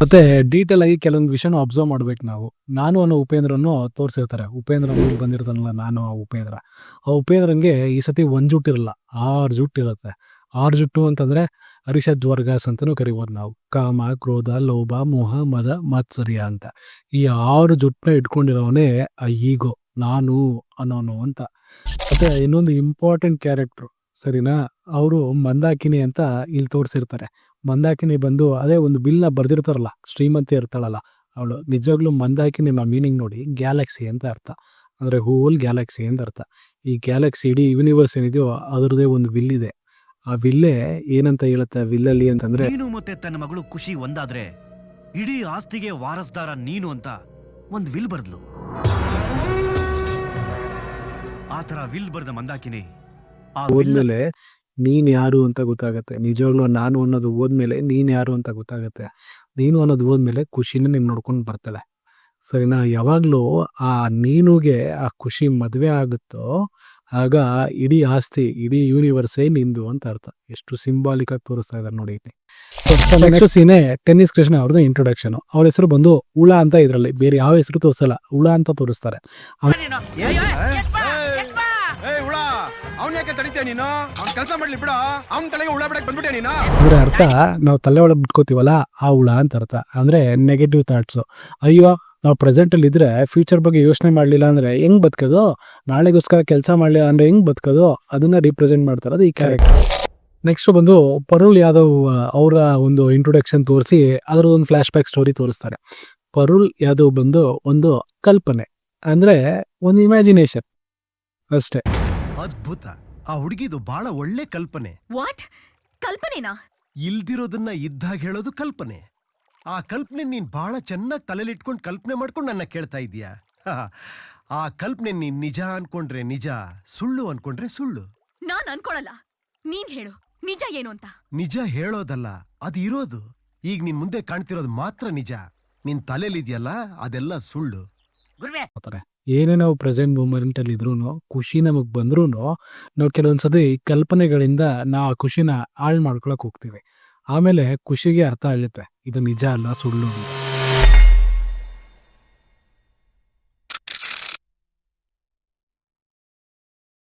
ಮತ್ತೆ ಡೀಟೇಲ್ ಆಗಿ ಕೆಲವೊಂದು ವಿಷಯನ ಅಬ್ಸರ್ವ್ ಮಾಡ್ಬೇಕು ನಾವು. ನಾನು ಅನ್ನೋ ಉಪೇಂದ್ರನ್ನು ತೋರಿಸಿರ್ತಾರೆ. ಉಪೇಂದ್ರ ಮೂವಿ ಬಂದಿರ್ತಾನಲ್ಲ, ನಾನು ಆ ಉಪೇಂದ್ರ. ಆ ಉಪೇಂದ್ರಂಗೆ ಈ ಸತಿ ಒಂದ್ ಜುಟ್ಟಿರಲ್ಲ, 6 ಜುಟ್ಟು ಇರುತ್ತೆ. 6 ಜುಟ್ಟು ಅಂತಂದ್ರೆ ಅರಿಷದ್ ವರ್ಗಾಸ್ ಅಂತಾನೂ ಕರಿಬೋದು ನಾವು. ಕಾಮ, ಕ್ರೋಧ, ಲೋಭ, ಮೋಹ, ಮದ, ಮಾತ್ಸರ್ಯ ಅಂತ ಈ 6 ಜುಟ್ಟನ್ನ ಇಟ್ಕೊಂಡಿರೋವನೇ ಆ ಈಗೋ, ನಾನು ಅನ್ನೋನು ಅಂತ. ಮತ್ತೆ ಇನ್ನೊಂದು ಇಂಪಾರ್ಟೆಂಟ್ ಕ್ಯಾರೆಕ್ಟ್ರು, ಸರಿನಾ, ಅವರು ಮಂದಾಕಿನಿ ಅಂತ ಇಲ್ಲಿ ತೋರಿಸಿರ್ತಾರೆ. ಮಂದಾಕಿನಿ ಬಂದು ಅದೇ ಒಂದು ಬಿಲ್ನ ಬರ್ದಿರ್ತಾರಲ್ಲ, ಶ್ರೀಮಂತಿ ಇರ್ತಾಳಲ್ಲ ಅವಳು. ನಿಜವಾಗ್ಲೂ ಮಂದಾಕಿನಿ ಮೀನಿಂಗ್ ನೋಡಿ, ಗ್ಯಾಲಕ್ಸಿ ಅಂತ ಅರ್ಥ. ಅಂದ್ರೆ ಹೋಲ್ ಗ್ಯಾಲಕ್ಸಿ ಅಂತ ಅರ್ಥ. ಈ ಗ್ಯಾಲಕ್ಸಿ ಇಡೀ ಯೂನಿವರ್ಸ್ ಏನಿದೆಯೋ ಅದರದೇ ಒಂದು ವಿಲ್ ಇದೆ. ಆ ವಿಲ್ಲೇ ಏನಂತ ಹೇಳುತ್ತೆ ವಿಲ್ಲಲ್ಲಿ ಅಂತಂದ್ರೆ, ನೀನು ಮತ್ತೆ ತನ್ನ ಮಗಳು ಖುಷಿ ಒಂದಾದ್ರೆ ಇಡೀ ಆಸ್ತಿಗೆ ವಾರಸ್ದಾರ ನೀನು ಅಂತ ಒಂದ್ ವಿಲ್ ಬರ್ದ್ಲು. ಆತರ ವಿಲ್ ಬರ್ದ ಮಂದಾಕಿನಿ ಹೋದ್ಮೇಲೆ ನೀನ್ ಯಾರು ಅಂತ ಗೊತ್ತಾಗತ್ತೆ. ನಿಜವಾಗ್ಲೂ ನಾನು ಅನ್ನೋದು ಹೋದ್ಮೇಲೆ ನೀನ್ ಯಾರು ಅಂತ ಗೊತ್ತಾಗತ್ತೆ. ನೀನು ಅನ್ನೋದು ಹೋದ್ಮೇಲೆ ಖುಷಿನ ನಿಮ್ ನೋಡ್ಕೊಂಡು ಬರ್ತಾಳೆ, ಸರಿನಾ. ಯಾವಾಗ್ಲೂ ಆ ನೀನುಗೆ ಆ ಖುಷಿ ಮದ್ವೆ ಆಗುತ್ತೋ ಆಗ ಇಡೀ ಆಸ್ತಿ, ಇಡೀ ಯೂನಿವರ್ಸೇ ನಿಂದು ಅಂತ ಅರ್ಥ. ಎಷ್ಟು ಸಿಂಬಾಲಿಕ್ ಆಗಿ ತೋರಿಸ್ತಾ ಇದಾರೆ ನೋಡಿ. ನೆಕ್ಸ್ಟ್ ಸೀನೆ ಟೆನ್ನಿಸ್ ಕೃಷ್ಣ ಅವ್ರದ್ದು ಇಂಟ್ರೊಡಕ್ಷನ್. ಅವ್ರ ಹೆಸರು ಬಂದು ಉಳ ಅಂತ, ಇದ್ರಲ್ಲಿ ಬೇರೆ ಯಾವ ಹೆಸರು ತೋರಿಸಲ್ಲ, ಉಳ ಅಂತ ತೋರಿಸ್ತಾರೆ. ಅಂದ್ರೆ ಅರ್ಥ ನಾವು ತಲೆ ಒಳಗೆ ಬಿಟ್ಕೋತೀವಲ್ಲ, ಆ ಹುಳ ಅಂತ ಅರ್ಥ. ಅಂದ್ರೆ ನೆಗೆಟಿವ್ ಥಾಟ್ಸ್. ಅಯ್ಯೋ, ನಾವು ಪ್ರೆಸೆಂಟ್ ಅಲ್ಲಿ ಇದ್ರೆ ಫ್ಯೂಚರ್ ಬಗ್ಗೆ ಯೋಚನೆ ಮಾಡ್ಲಿಲ್ಲ ಅಂದ್ರೆ ಹೆಂಗ್ ಬದುಕೋದು, ನಾಳೆಗೋಸ್ಕರ ಕೆಲಸ ಮಾಡ್ಲಿಲ್ಲ ಅಂದ್ರೆ ಹೆಂಗ್ ಬದುಕೋದು, ಅದನ್ನ ರಿಪ್ರೆಸೆಂಟ್ ಮಾಡ್ತಾರೆ ಈ ಕ್ಯಾರೆಕ್ಟರ್. ನೆಕ್ಸ್ಟ್ ಬಂದು ಪರುಲ್ ಯಾದವ್ ಅವರ ಒಂದು ಇಂಟ್ರೊಡಕ್ಷನ್ ತೋರಿಸಿ ಅದರ ಒಂದು ಫ್ಲಾಶ್ ಬ್ಯಾಕ್ ಸ್ಟೋರಿ ತೋರಿಸ್ತಾರೆ. ಪರುಲ್ ಯಾದವ್ ಬಂದು ಒಂದು ಕಲ್ಪನೆ, ಅಂದ್ರೆ ಒಂದು ಇಮ್ಯಾಜಿನೇಷನ್ ಅಷ್ಟೇ. ಅದ್ಭುತ. ಆ ಹುಡುಗಿದು ಬಹಳ ಒಳ್ಳೆ ಕಲ್ಪನೆ. ವಾಟ್? ಕಲ್ಪನೆನಾ? ಇಲ್ದಿರೋದನ್ನ ಇದ್ದಾಗ ಹೇಳೋದು ಕಲ್ಪನೆ. ಆ ಕಲ್ಪನೆ ನೀನ್ ಬಹಳ ಚೆನ್ನಾಗಿ ತಲೆಯಲ್ಲಿ ಇಟ್ಕೊಂಡು ಕಲ್ಪನೆ ಮಾಡ್ಕೊಂಡು ನನ್ನ ಕೇಳ್ತಾ ಇದೀಯಾ. ಆ ಕಲ್ಪನೆ ನೀನ್ ನಿಜ ಅನ್ಕೊಂಡ್ರೆ ನಿಜ, ಸುಳ್ಳು ಅನ್ಕೊಂಡ್ರೆ ಸುಳ್ಳು. ನಾನ್ ಅನ್ಕೊಳಲ್ಲ, ನೀನ್ ಹೇಳು ನಿಜ ಏನು ಅಂತ. ನಿಜ ಹೇಳೋದಲ್ಲ, ಅದು ಇರೋದು. ಈಗ ನಿನ್ ಮುಂದೆ ಕಾಣ್ತಿರೋದು ಮಾತ್ರ ನಿಜ. ನಿನ್ ತಲೆಯಲ್ಲಿದೆಯಲ್ಲ ಅದೆಲ್ಲ ಸುಳ್ಳು. ಏನೇ ನಾವು ಪ್ರೆಸೆಂಟ್ ಮೂಮೆಂಟ್ ಅಲ್ಲಿ ಇದ್ರು, ಖುಷಿ ನಮಗ್ ಬಂದ್ರು, ನಾವು ಕೆಲವೊಂದ್ಸತಿ ಕಲ್ಪನೆಗಳಿಂದ ನಾವು ಆ ಖುಷಿನ ಹಾಳು ಮಾಡ್ಕೊಳಕ್ ಹೋಗ್ತೀವಿ. ಆಮೇಲೆ ಖುಷಿಗೆ ಅರ್ಥ ಆಗುತ್ತೆ ಇದು ನಿಜ ಅಲ್ಲ, ಸುಳ್ಳು ಅಂತ.